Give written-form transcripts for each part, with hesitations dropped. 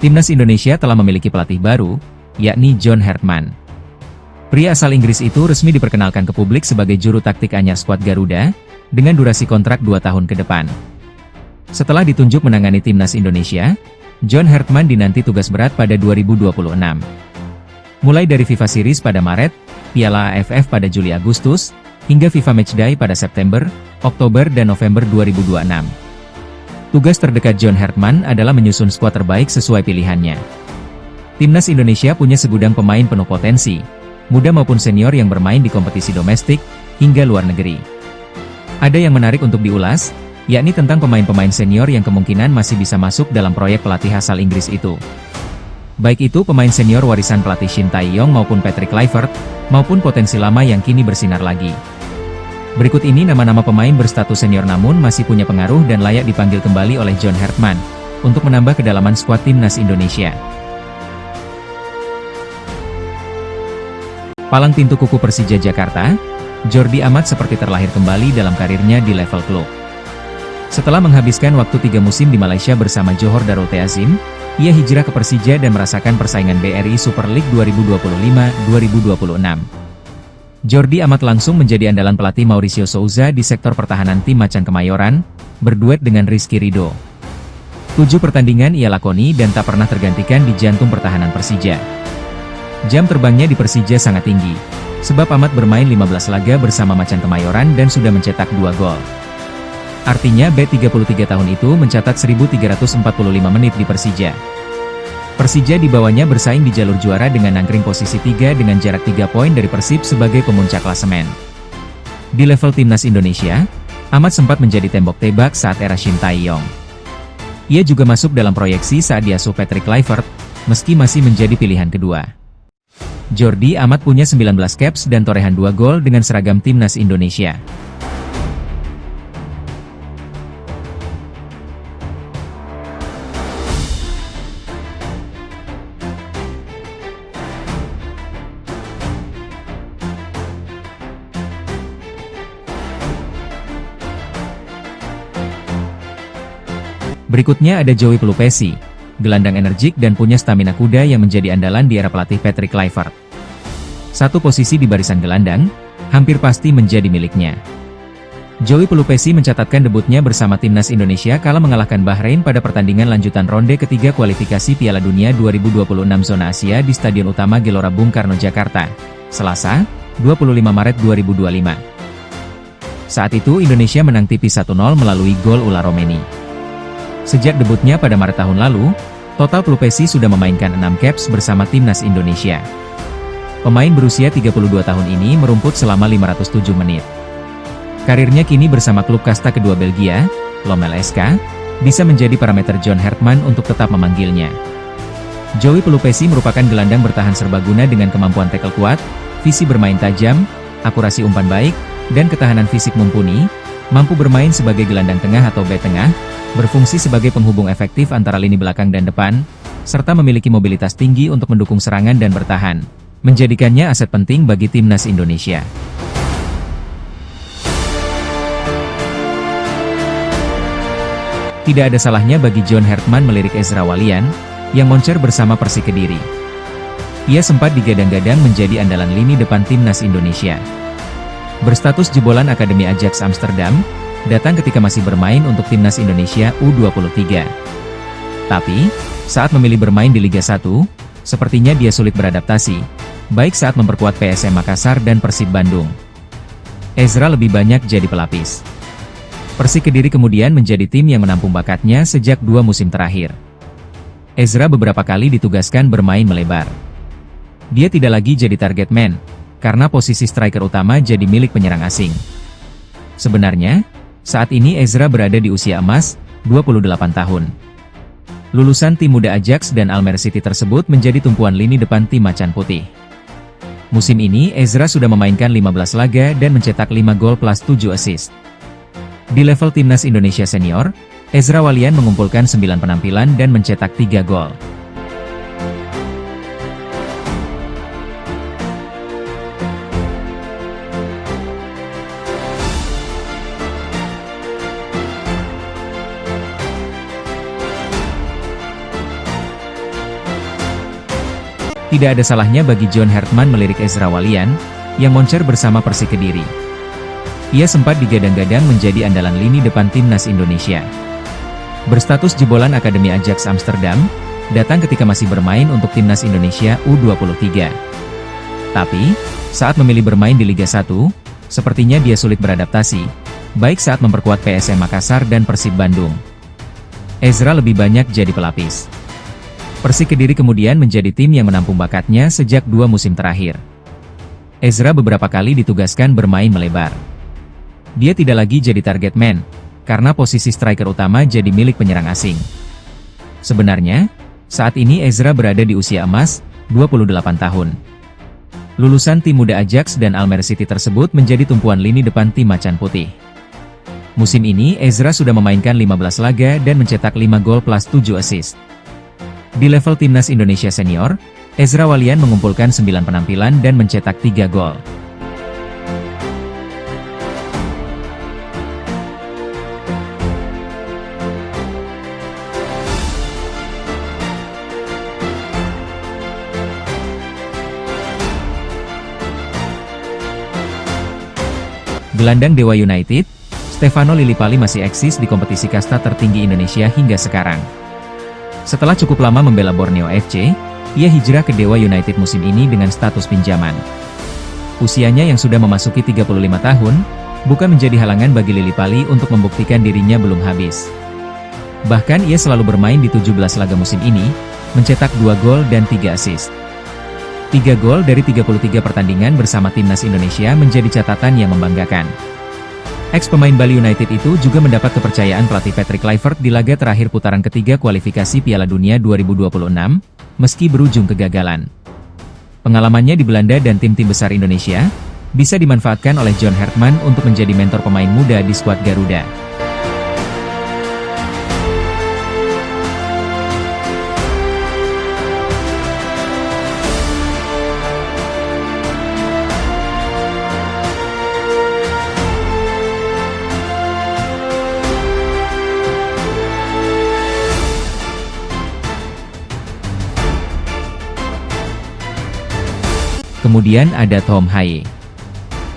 Timnas Indonesia telah memiliki pelatih baru, yakni John Hartman. Pria asal Inggris itu resmi diperkenalkan ke publik sebagai juru taktik anyar skuad Garuda, dengan durasi kontrak 2 tahun ke depan. Setelah ditunjuk menangani Timnas Indonesia, John Hartman dinanti tugas berat pada 2026. Mulai dari FIFA Series pada Maret, Piala AFF pada Juli-Agustus, hingga FIFA Matchday pada September, Oktober dan November 2026. Tugas terdekat John Hartman adalah menyusun skuad terbaik sesuai pilihannya. Timnas Indonesia punya segudang pemain penuh potensi, muda maupun senior yang bermain di kompetisi domestik, hingga luar negeri. Ada yang menarik untuk diulas, yakni tentang pemain-pemain senior yang kemungkinan masih bisa masuk dalam proyek pelatih asal Inggris itu. Baik itu pemain senior warisan pelatih Shin Tae-yong maupun Patrick Kluivert, maupun potensi lama yang kini bersinar lagi. Berikut ini nama-nama pemain berstatus senior namun masih punya pengaruh dan layak dipanggil kembali oleh John Hartman, untuk menambah kedalaman skuad Timnas Indonesia. Palang pintu kuku Persija Jakarta, Jordi Amat seperti terlahir kembali dalam karirnya di level klub. Setelah menghabiskan waktu 3 musim di Malaysia bersama Johor Darul Ta'zim, ia hijrah ke Persija dan merasakan persaingan BRI Super League 2025-2026. Jordi Amat langsung menjadi andalan pelatih Mauricio Souza di sektor pertahanan tim Macan Kemayoran, berduet dengan Rizky Ridho. 7 pertandingan ia lakoni dan tak pernah tergantikan di jantung pertahanan Persija. Jam terbangnya di Persija sangat tinggi, sebab Amat bermain 15 laga bersama Macan Kemayoran dan sudah mencetak 2 gol. Artinya B33 tahun itu mencatat 1.345 menit di Persija. Persija di bawahnya bersaing di jalur juara dengan nangkring posisi 3 dengan jarak 3 poin dari Persib sebagai pemuncak klasemen. Di level Timnas Indonesia, Amat sempat menjadi tembok tebak saat era Shin Tae-yong. Ia juga masuk dalam proyeksi saat diasuh Patrick Kluivert, meski masih menjadi pilihan kedua. Jordi Amat punya 19 caps dan torehan 2 gol dengan seragam Timnas Indonesia. Berikutnya ada Joey Pelupesi, gelandang energik dan punya stamina kuda yang menjadi andalan di era pelatih Patrick Kluivert. Satu posisi di barisan gelandang, hampir pasti menjadi miliknya. Joey Pelupesi mencatatkan debutnya bersama Timnas Indonesia kala mengalahkan Bahrain pada pertandingan lanjutan ronde ketiga kualifikasi Piala Dunia 2026 Zona Asia di Stadion Utama Gelora Bung Karno Jakarta, Selasa, 25 Maret 2025. Saat itu Indonesia menang tipis 1-0 melalui gol Ula Romeni. Sejak debutnya pada Maret tahun lalu, total Pelupesi sudah memainkan 6 caps bersama Timnas Indonesia. Pemain berusia 32 tahun ini merumput selama 507 menit. Karirnya kini bersama klub kasta kedua Belgia, Lommel SK, bisa menjadi parameter John Hartman untuk tetap memanggilnya. Joey Pelupesi merupakan gelandang bertahan serbaguna dengan kemampuan tackle kuat, visi bermain tajam, akurasi umpan baik, dan ketahanan fisik mumpuni, mampu bermain sebagai gelandang tengah atau bek tengah, berfungsi sebagai penghubung efektif antara lini belakang dan depan, serta memiliki mobilitas tinggi untuk mendukung serangan dan bertahan, menjadikannya aset penting bagi Timnas Indonesia. Tidak ada salahnya bagi John Hartman melirik Ezra Walian, yang moncer bersama Persik Kediri. Ia sempat digadang-gadang menjadi andalan lini depan Timnas Indonesia. Berstatus jebolan Akademi Ajax Amsterdam, datang ketika masih bermain untuk Timnas Indonesia U23. Tapi, saat memilih bermain di Liga 1, sepertinya dia sulit beradaptasi, baik saat memperkuat PSM Makassar dan Persib Bandung. Ezra lebih banyak jadi pelapis. Persik Kediri kemudian menjadi tim yang menampung bakatnya sejak 2 musim terakhir. Ezra beberapa kali ditugaskan bermain melebar. Dia tidak lagi jadi target man, karena posisi striker utama jadi milik penyerang asing. Sebenarnya, saat ini Ezra berada di usia emas, 28 tahun. Lulusan tim muda Ajax dan Almere City tersebut menjadi tumpuan lini depan tim Macan Putih. Musim ini Ezra sudah memainkan 15 laga dan mencetak 5 gol plus 7 assist. Di level Timnas Indonesia Senior, Ezra Walian mengumpulkan 9 penampilan dan mencetak 3 gol. Tidak ada salahnya bagi John Hartman melirik Ezra Walian, yang moncer bersama Persik Kediri. Ia sempat digadang-gadang menjadi andalan lini depan timnas Indonesia. Berstatus jebolan Akademi Ajax Amsterdam, datang ketika masih bermain untuk timnas Indonesia U23. Tapi, saat memilih bermain di Liga 1, sepertinya dia sulit beradaptasi, baik saat memperkuat PSM Makassar dan Persib Bandung. Ezra lebih banyak jadi pelapis. Persik Kediri kemudian menjadi tim yang menampung bakatnya sejak 2 musim terakhir. Ezra beberapa kali ditugaskan bermain melebar. Dia tidak lagi jadi target man, karena posisi striker utama jadi milik penyerang asing. Sebenarnya, saat ini Ezra berada di usia emas, 28 tahun. Lulusan tim muda Ajax dan Almere City tersebut menjadi tumpuan lini depan tim Macan Putih. Musim ini Ezra sudah memainkan 15 laga dan mencetak 5 gol plus 7 assist. Di level timnas Indonesia senior, Ezra Walian mengumpulkan 9 penampilan dan mencetak 3 gol. Gelandang Dewa United, Stefano Lillipali masih eksis di kompetisi kasta tertinggi Indonesia hingga sekarang. Setelah cukup lama membela Borneo FC, ia hijrah ke Dewa United musim ini dengan status pinjaman. Usianya yang sudah memasuki 35 tahun, bukan menjadi halangan bagi Lillipali untuk membuktikan dirinya belum habis. Bahkan ia selalu bermain di 17 laga musim ini, mencetak 2 gol dan 3 assist. 3 gol dari 33 pertandingan bersama timnas Indonesia menjadi catatan yang membanggakan. Ex-pemain Bali United itu juga mendapat kepercayaan pelatih Patrick Kluivert di laga terakhir putaran ketiga kualifikasi Piala Dunia 2026, meski berujung kegagalan. Pengalamannya di Belanda dan tim-tim besar Indonesia, bisa dimanfaatkan oleh John Hartman untuk menjadi mentor pemain muda di skuad Garuda. Kemudian ada Tom Haye.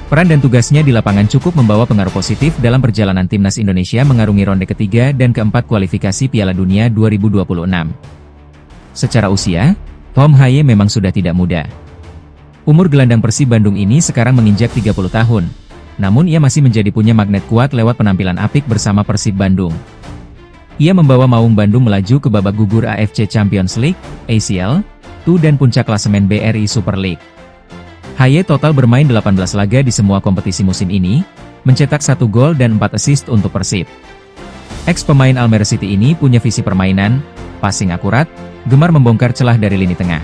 Peran dan tugasnya di lapangan cukup membawa pengaruh positif dalam perjalanan timnas Indonesia mengarungi ronde ketiga dan keempat kualifikasi Piala Dunia 2026. Secara usia, Tom Haye memang sudah tidak muda. Umur gelandang Persib Bandung ini sekarang menginjak 30 tahun, namun ia masih menjadi punya magnet kuat lewat penampilan apik bersama Persib Bandung. Ia membawa Maung Bandung melaju ke babak gugur AFC Champions League, ACL, dan puncak klasemen BRI Super League. Haye total bermain 18 laga di semua kompetisi musim ini, mencetak 1 gol dan 4 assist untuk Persib. Ex-pemain Almere City ini punya visi permainan, passing akurat, gemar membongkar celah dari lini tengah.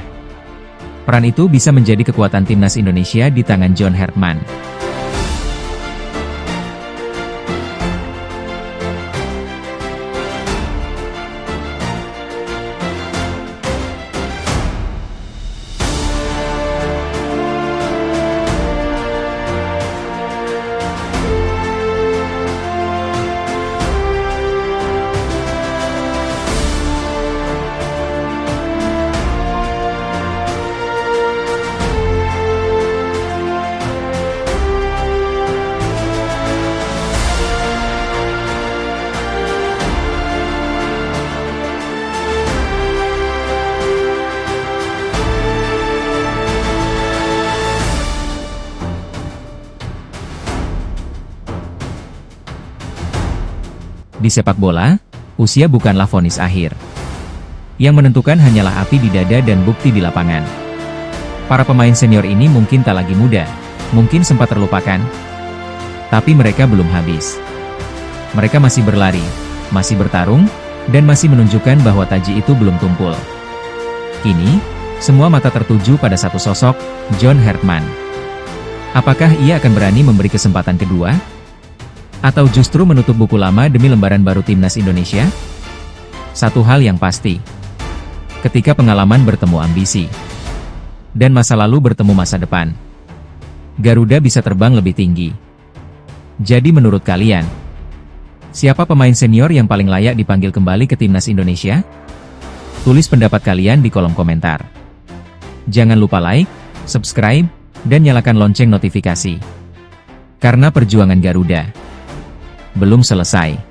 Peran itu bisa menjadi kekuatan timnas Indonesia di tangan John Hartman. Di sepak bola, usia bukanlah vonis akhir. Yang menentukan hanyalah api di dada dan bukti di lapangan. Para pemain senior ini mungkin tak lagi muda, mungkin sempat terlupakan, tapi mereka belum habis. Mereka masih berlari, masih bertarung, dan masih menunjukkan bahwa taji itu belum tumpul. Kini, semua mata tertuju pada satu sosok, John Hartman. Apakah ia akan berani memberi kesempatan kedua? Atau justru menutup buku lama demi lembaran baru timnas Indonesia? Satu hal yang pasti, ketika pengalaman bertemu ambisi, dan masa lalu bertemu masa depan, Garuda bisa terbang lebih tinggi. Jadi menurut kalian, siapa pemain senior yang paling layak dipanggil kembali ke timnas Indonesia? Tulis pendapat kalian di kolom komentar. Jangan lupa like, subscribe, dan nyalakan lonceng notifikasi. Karena perjuangan Garuda belum selesai.